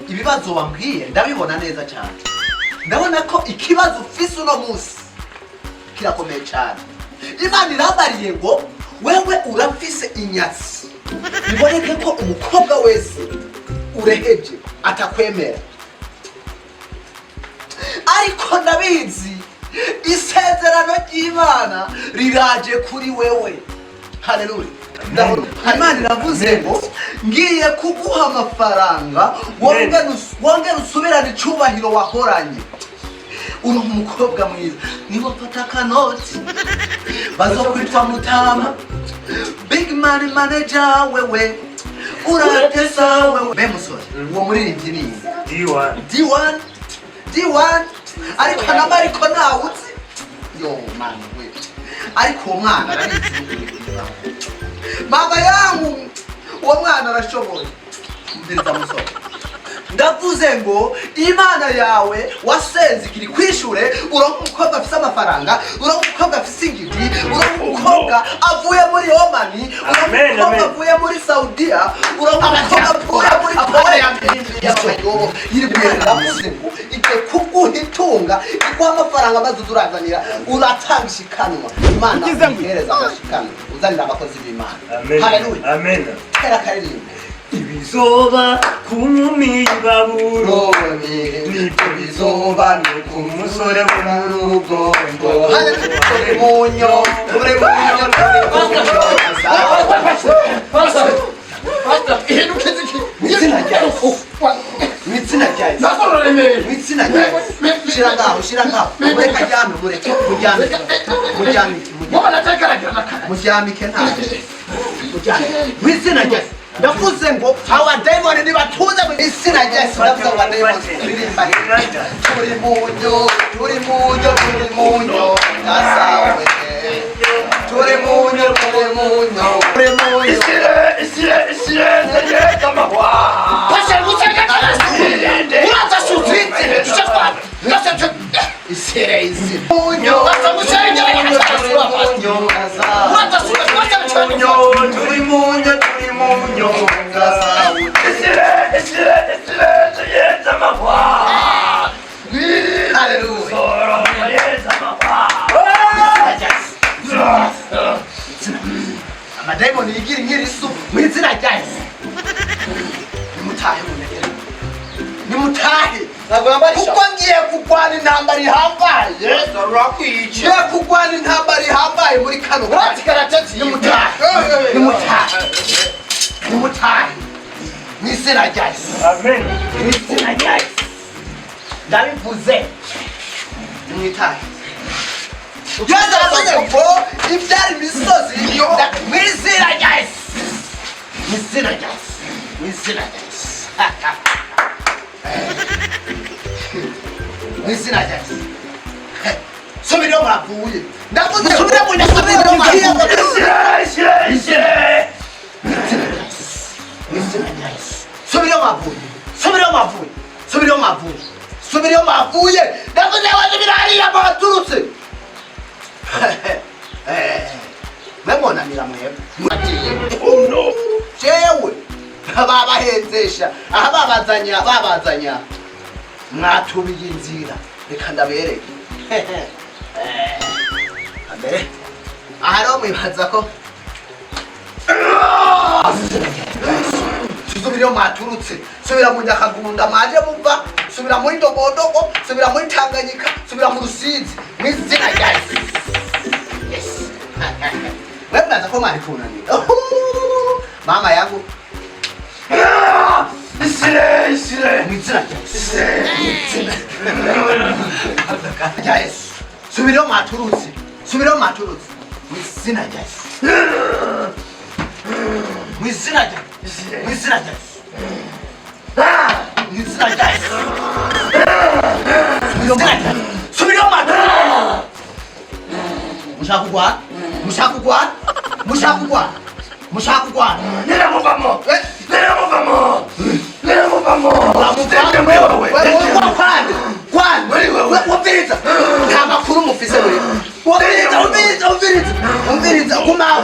ibibazo wambwiye ndabibona neza cyane. Ndabona ko ikibazo ufise uno munsi kirakomeye cyane. Imana irambariye ngo wewe urafise inyatsi. Biboneke ko umukobwa wese ureheje atakwemera. Ariko ndabizi isezerano ry'Imana riraje kuri wewe. Haleluya. Imana iravuze ngo ngiye kuguha amafaranga wongera usubirane icubahiro wahoranye. Uri umukobwa mwiza niba ufata akanoti bazokwitwa Mutama, big money manager wewe uratesa wewe. Be musore uwo muririmbyi ni D1 ariko namariko nawuzi yo man we. Ariko umwana ararizi mama yangu uwo mwana arashoboye. Mbiriza musore ndavuze ngo Imana yawe wasenze kiri kwishure uronka umukobwa afise amafaranga, uronka umukobwa afise ingidi, uronka umukobwa avuye muri Omani, uronka umukobwa avuye muri Saudiya, uronka umukobwa avuye muri Kora y'abayobo yiribwira ngo ike kuguhitunga ikuha amafaranga maze uzurazanira uratanga ishikanwa. Imana ihereza amashikanwa uzanira abakozi b'Imana. Haleluya. Amen. Kera karirimba ibizoba kumumi baburo nibyo bizoba nukumusore w'urugo turi munyo shira ngaho mureka jyana mureke mujyamike ntaje wizina rya ndavuze ngo aba diamond ni batuze mu izina rya Yesu. Ndavuze aba diamond turi munyo nasawe turi munyo isire kama wa pasha mutaka uraza sutite tuchafana ngasa isire munyo ngasa mushenge munyo uraza sutite turi munyo ngasa isire yeza mabwa. Haleluya. Yeza mabwa. Amadayimoni yigira inkirisu mu izina rya Yesu. Nimutahe munegere. Nimutahe. Kuko ngiye kugwana intambara ihambaye. Yesu arakwica. Ngiye kugwana intambara ihambaye muri kano. Nimutahe. Mu izina rya Yesu. Amen. Mu izina rya Yesu. Ndabivuze. Nimutahe. Yesu aravuze ngo ibyari imisozi mu izina rya Yesu. Mu izina rya Yesu. Mu izina rya Yesu. Mu izina rya Yesu. Subira muravuye. Ndavuze subira mu mwavuye. Subira mwavuye. Ndavuze waje birariya baturutse. Memona miramwebe. Oh no. Jewe babahenzesha aha babazanya mwatubiye inzira reka ndabereke. Ambere aharo mwibaza ko subira mwaturutse, subira mu Nyakagunda maje muva, subira muri Dogodogo, subira muri Tanganyika, subira mu Rusizi mu izina rya Yesu. Yes. Wewe mnaza kwa mali kunani? Mama yangu. Isire. Mu izina rya Yesu. Yes. Subira mwaturutse, mu izina rya Yesu. Mu izina rya Yesu. Mu izina rya Yesu. Mu izina rya Yesu. Subira mwaturutse. Mushakugwana. Niramuvamo. Wabiriza. Nta makuru mufise muri. Wabiriza. Umviriza. Guma.